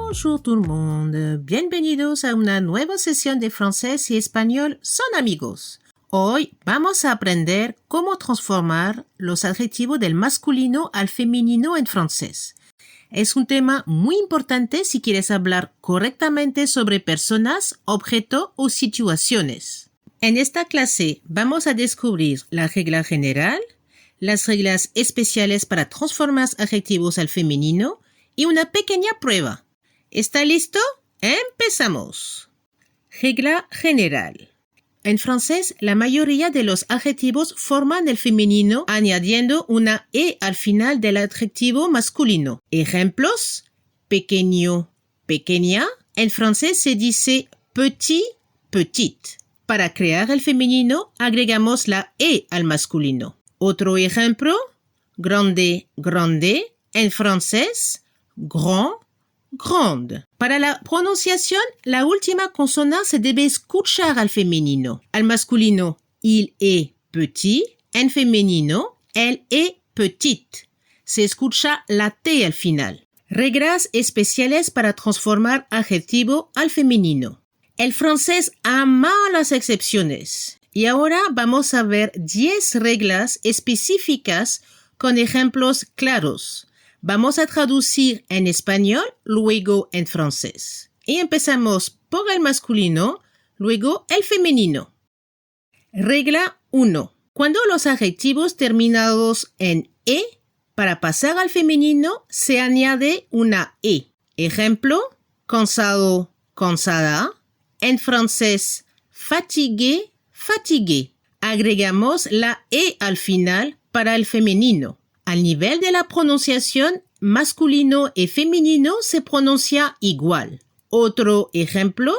Bonjour tout le monde, bienvenidos a una nueva sesión de francés y español son amigos. Hoy vamos a aprender cómo transformar los adjetivos del masculino al femenino en francés. Es un tema muy importante si quieres hablar correctamente sobre personas, objetos o situaciones. En esta clase vamos a descubrir la regla general, las reglas especiales para transformar adjetivos al femenino y una pequeña prueba. ¿Está listo? ¡Empezamos! Regla general. En francés, la mayoría de los adjetivos forman el femenino añadiendo una E al final del adjetivo masculino. Ejemplos: pequeño, pequeña. En francés se dice petit, petite. Para crear el femenino, agregamos la E al masculino. Otro ejemplo: grande, grande. En francés, grand, grande. Para la pronunciación, la última consonante se debe escuchar al femenino. Al masculino, il est petit. En femenino, elle est petite. Se escucha la T al final. Reglas especiales para transformar adjetivo al femenino. El francés ama las excepciones. Y ahora vamos a ver 10 reglas específicas con ejemplos claros. Vamos a traducir en español, luego en francés. Y empezamos por el masculino, luego el femenino. Regla 1. Cuando los adjetivos terminados en E, para pasar al femenino, se añade una E. Ejemplo: cansado, cansada. En francés, fatigué, fatigué. Agregamos la E al final para el femenino. Al nivel de la pronunciación, masculino y femenino se pronuncia igual. Otro ejemplo: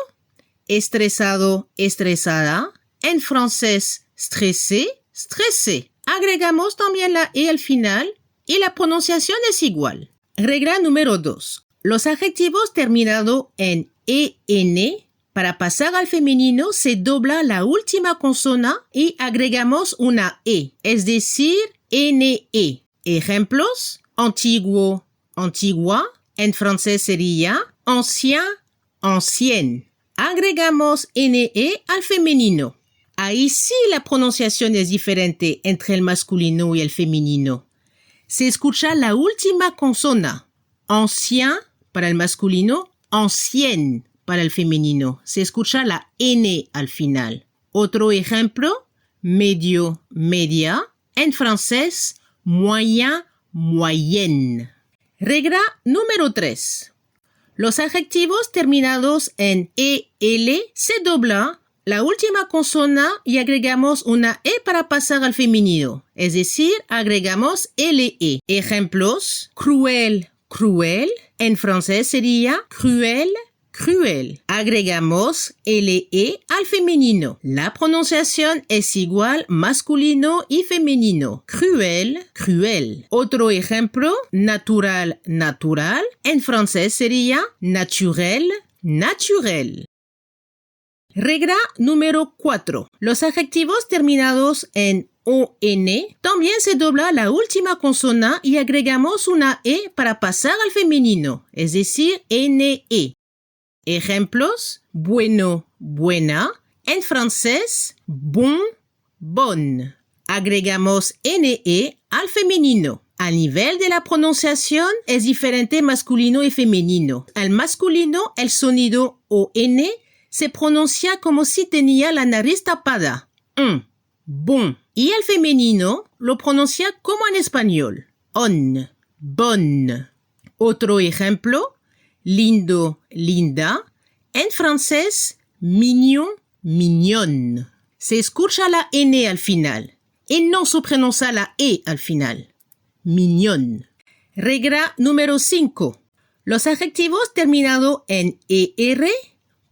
estresado, estresada. En francés, stressé, stressé. Agregamos también la E al final y la pronunciación es igual. Regla número 2. Los adjetivos terminados en EN, para pasar al femenino se dobla la última consonante y agregamos una E, es decir, NE. Ejemplos: antiguo, antigua. En francés sería ancien, ancienne. Agregamos NE al femenino. Ahí sí la pronunciación es diferente entre el masculino y el femenino. Se escucha la última consonante. Ancien para el masculino, ancienne para el femenino. Se escucha la N al final. Otro ejemplo: medio, media. En francés, moyen, moyenne. Regla número 3. Los adjetivos terminados en EL se dobla la última consonante y agregamos una E para pasar al femenino. Es decir, agregamos LE. Ejemplos: cruel, cruel. En francés sería cruel, cruel. Agregamos LE al femenino. La pronunciación es igual masculino y femenino. Cruel, cruel. Otro ejemplo: natural, natural. En francés sería naturel, naturel. Regla número 4. Los adjetivos terminados en ON también se dobla la última consonante y agregamos una E para pasar al femenino, es decir, NE. Ejemplos: bueno, buena. En francés, bon, bonne. Agregamos NE al femenino. Al nivel de la pronunciación es diferente masculino y femenino. Al masculino, el sonido ON se pronuncia como si tenía la nariz tapada. Bon. Y el femenino lo pronuncia como en español. On, bonne. Otro ejemplo: lindo, linda. En francés, mignon, mignonne. Se escucha la N al final y no se pronuncia la E al final. Mignonne. Regla número 5. Los adjetivos terminados en ER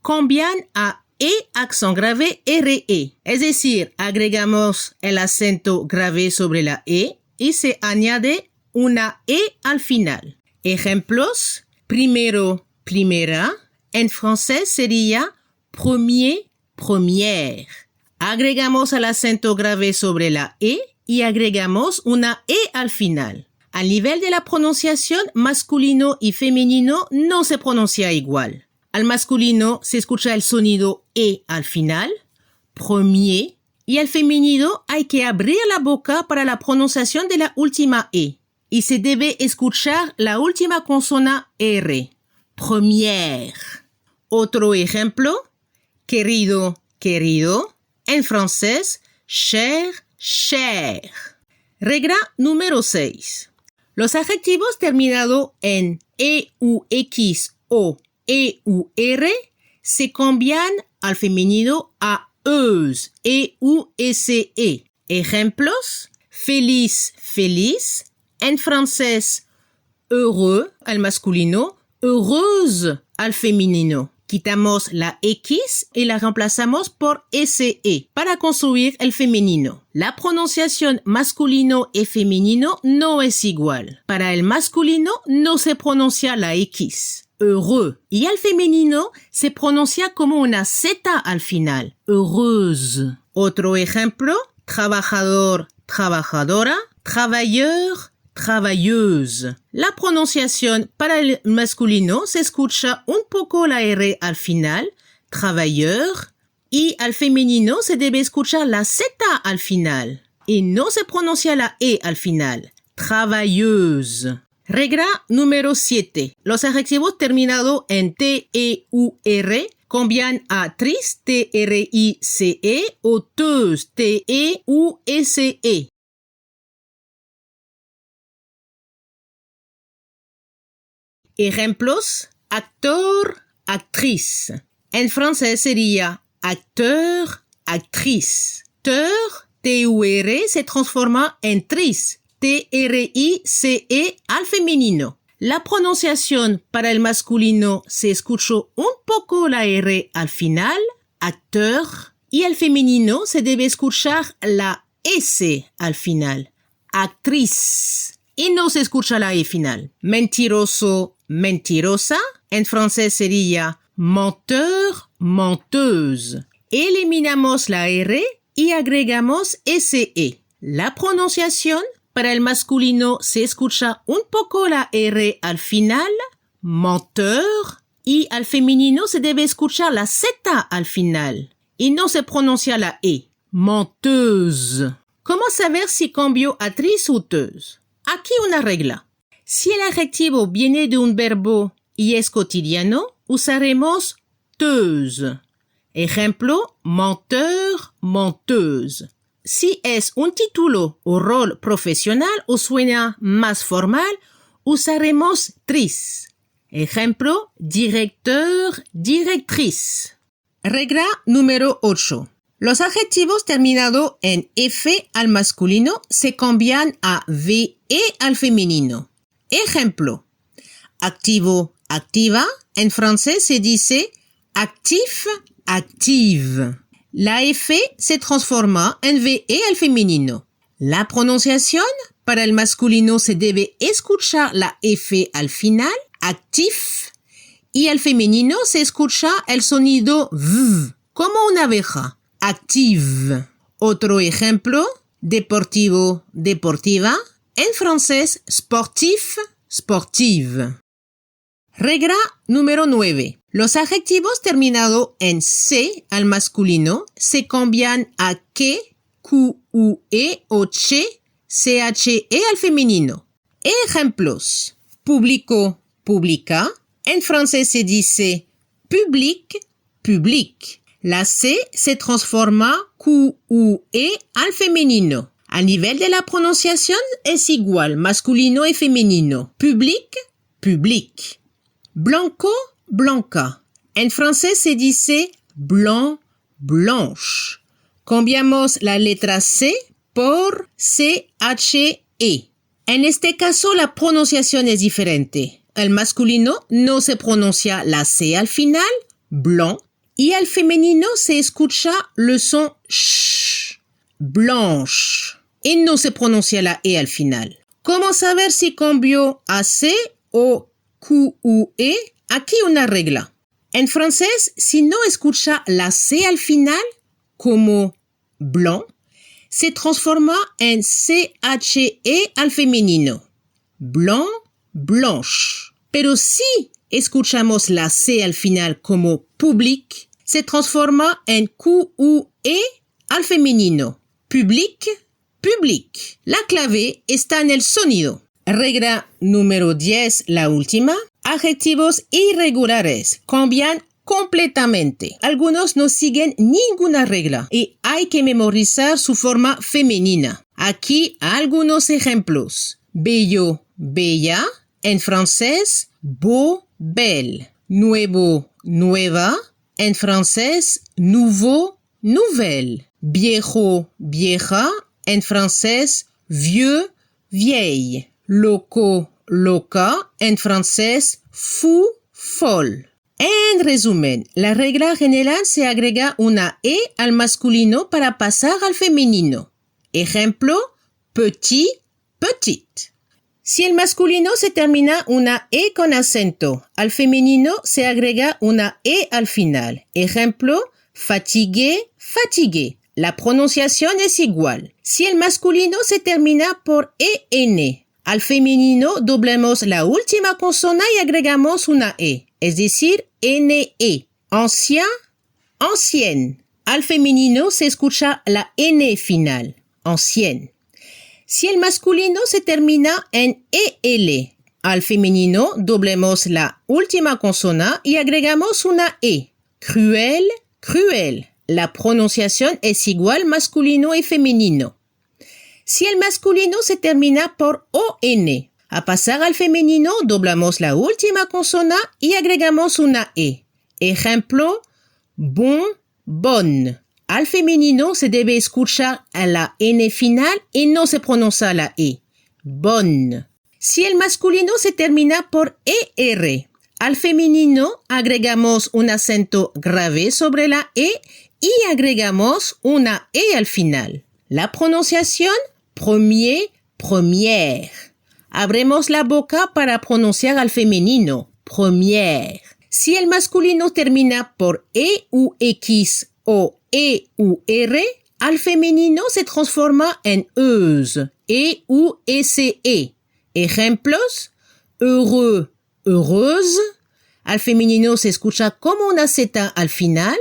cambian a E accent grave RE. Es decir, agregamos el acento grave sobre la E y se añade una E al final. Ejemplos: primero, primera. En francés sería premier, première. Agregamos el acento grave sobre la E y agregamos una E al final. Al nivel de la pronunciación, masculino y femenino no se pronuncia igual. Al masculino se escucha el sonido E al final, premier, y al femenino hay que abrir la boca para la pronunciación de la última E. Y se debe escuchar la última consona R, première. Otro ejemplo, querido, querido. En francés, cher, cher. Regla número 6. Los adjetivos terminados en EUX o EUR se cambian al femenino a euse, EUSE. Ejemplos, feliz, feliz. En francés, heureux al masculino, heureuse al femenino. Quitamos la X y la reemplazamos por SE para construir el femenino. La pronunciación masculino y femenino no es igual. Para el masculino no se pronuncia la X, heureux, y al femenino se pronuncia como una Z al final, heureuse. Otro ejemplo, trabajador, trabajadora, travailleur, travailleuse. La pronunciación para el masculino se escucha un poco la R al final, travailleur, y al femenino se debe escuchar la Z al final, y no se pronuncia la E al final, travailleuse. Regla número 7. Los adjetivos terminados en T-E-U-R cambian a tris, T-R-I-C-E, o teuse, T-E-U-S-E. Ejemplos, actor, actrice. En francés sería acteur, actrice. Teur, T-U-R, se transforma en tris, T-R-I-C-E al femenino. La pronunciación para el masculino se escuchó un poco la R al final, acteur, y al femenino se debe escuchar la S al final, actrice. Y no se escucha la E final. Mentiroso, mentirosa. En francés sería menteur, menteuse. Eliminamos la R y agregamos SE. La pronunciación para el masculino se escucha un poco la R al final, menteur, y al femenino se debe escuchar la Z al final. Y no se pronuncia la E, menteuse. ¿Cómo saber si cambio a tris o teuse? Aquí una regla. Si el adjetivo viene de un verbo y es cotidiano, usaremos teuse. Ejemplo, menteur, menteuse. Si es un título o rol profesional o suena más formal, usaremos tris. Ejemplo, directeur, directrice. Regla número 8. Los adjetivos terminados en F al masculino se cambian a VE al femenino. Ejemplo, activo, activa. En francés se dice actif, active. La F se transforma en VE al femenino. La pronunciación para el masculino se debe escuchar la F al final, actif, y al femenino se escucha el sonido V, como una abeja. Active. Otro ejemplo, deportivo, deportiva. En francés, sportif, sportive. Regla número 9. Los adjetivos terminados en C al masculino se cambian a que, QUE o che, CHE al femenino. Ejemplos. Público, publica. En francés se dice public, public. La C se transforma QUE al femenino. A nivel de la pronunciación es igual, masculino y femenino. Public, public. Blanco, blanca. En francés se dice blanc, blanche. Cambiamos la letra C por CHE. En este caso la pronunciación es diferente. El masculino no se pronuncia la C al final, blanc. Y al femenino se escucha le son sh, blanche, y no se pronuncia la E al final. ¿Cómo saber si cambió a C o QUE? Aquí una regla. En francés, si no escucha la C al final, como blanc, se transforma en CHE al femenino. blanc, blanche. Pero si escuchamos la C al final como public, se transforma en Q-U-E al femenino. Public, public. La clave está en el sonido. Regla número 10, la última. Adjetivos irregulares cambian completamente. Algunos no siguen ninguna regla y hay que memorizar su forma femenina. Aquí algunos ejemplos. Bello, bella. En francés, beau, belle. Nuevo, nueva. En francés, nouveau, nouvelle. Viejo, vieja. En francés, vieux, vieille. Loco, loca. En francés, fou, folle. En resumen, la regla general se agrega una E al masculino para pasar al femenino. Ejemplo, petit, petite. Si el masculino se termina una E con acento, al femenino se agrega una E al final. Ejemplo, fatigué, fatigué. La pronunciación es igual. Si el masculino se termina por EN, al femenino doblemos la última consonante y agregamos una E, es decir, NE. Ancien, ancienne. Al femenino se escucha la N final, ancienne. Si el masculino se termina en EL, al femenino doblemos la última consonante y agregamos una E. Cruel, cruel. La pronunciación es igual masculino y femenino. Si el masculino se termina por ON, a pasar al femenino doblamos la última consonante y agregamos una E. Ejemplo, bon, bonne. Al femenino se debe escuchar a la N final y no se pronuncia la E. Bonne. Si el masculino se termina por ER, al femenino agregamos un acento grave sobre la E y agregamos una E al final. La pronunciación, premier, première. Abremos la boca para pronunciar al femenino, première. Si el masculino termina por EUX o EUR, al femenino se transforma en euse, EUSE. Ejemplos, heureux, heureuse. Al femenino se escucha como una Z al final.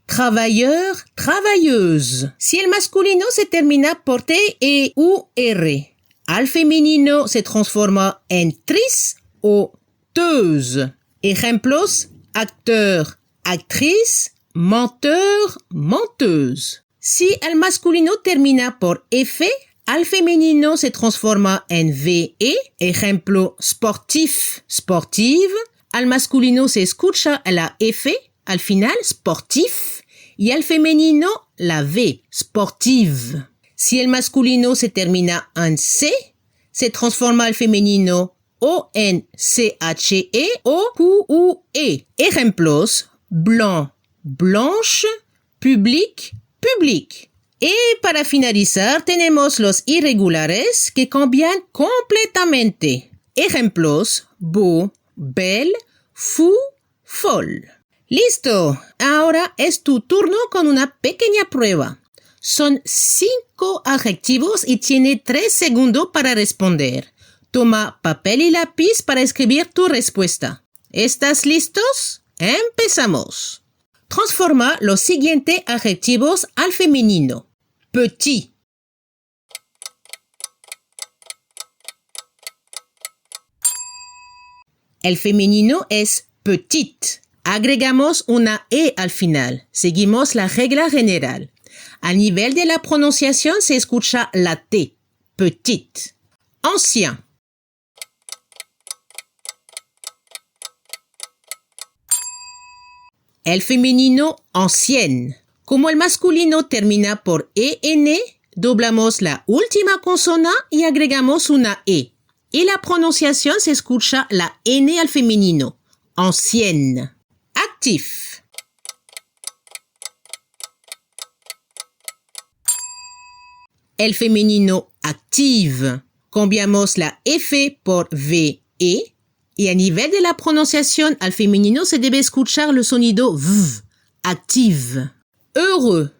Travailleur, travailleuse. Si el masculino se termina por T-E-U-R, al femenino se transforma en tris o teuse. Ejemplos, acteur, actrice, menteur, menteuse. Si el masculino termina por F, al femenino se transforma en VE. Ejemplo, sportif, sportive. Al masculino se escucha la F, al final, sportif. Y al femenino, la V, sportive. Si el masculino se termina en C, se transforma al femenino O-N-C-H-E o Q-U-E. Ejemplos, blanc, blanche, public, public. Y para finalizar, tenemos los irregulares que cambian completamente. Ejemplos, beau, belle, fou, folle. ¡Listo! Ahora es tu turno con una pequeña prueba. Son 5 adjetivos y tiene 3 segundos para responder. Toma papel y lápiz para escribir tu respuesta. ¿Estás listos? ¡Empezamos! Transforma los siguientes adjetivos al femenino. Petit. El femenino es petite. Agregamos una E al final. Seguimos la regla general. A nivel de la pronunciación se escucha la T. Petite. Ancien. El femenino ancienne. Como el masculino termina por EN, doblamos la última consonante y agregamos una E. Y la pronunciación se escucha la N al femenino. Ancienne. Actif. El femenino active. Cambiamos la F por VE. Y a nivel de la pronunciación al femenino se debe escuchar el sonido V. Active. Heureux.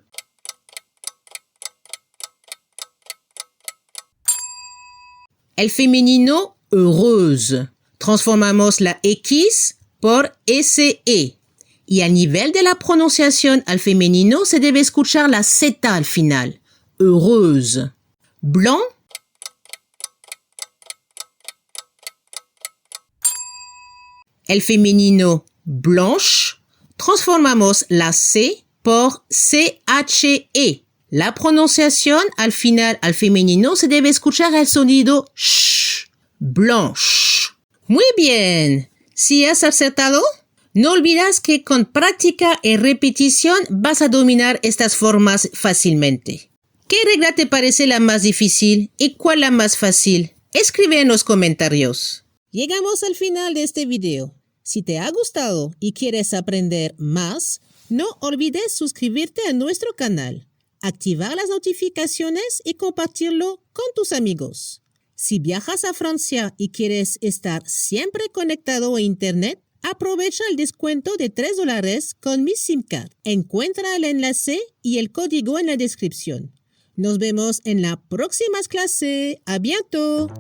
El femenino heureuse. Transformamos la X por SE. Y a nivel de la pronunciación al femenino se debe escuchar la Z al final. Heureuse. Blanc. El femenino blanche. Transformamos la C por CHE. La pronunciación al final al femenino se debe escuchar el sonido sh. Blanche. Muy bien. ¿Si has acertado? No olvides que con práctica y repetición vas a dominar estas formas fácilmente. ¿Qué regla te parece la más difícil y cuál la más fácil? Escribe en los comentarios. Llegamos al final de este video. Si te ha gustado y quieres aprender más, no olvides suscribirte a nuestro canal, activar las notificaciones y compartirlo con tus amigos. Si viajas a Francia y quieres estar siempre conectado a Internet, aprovecha el descuento de $3 con mi SIM card. Encuentra el enlace y el código en la descripción. Nos vemos en la próxima clase. ¡A bientôt!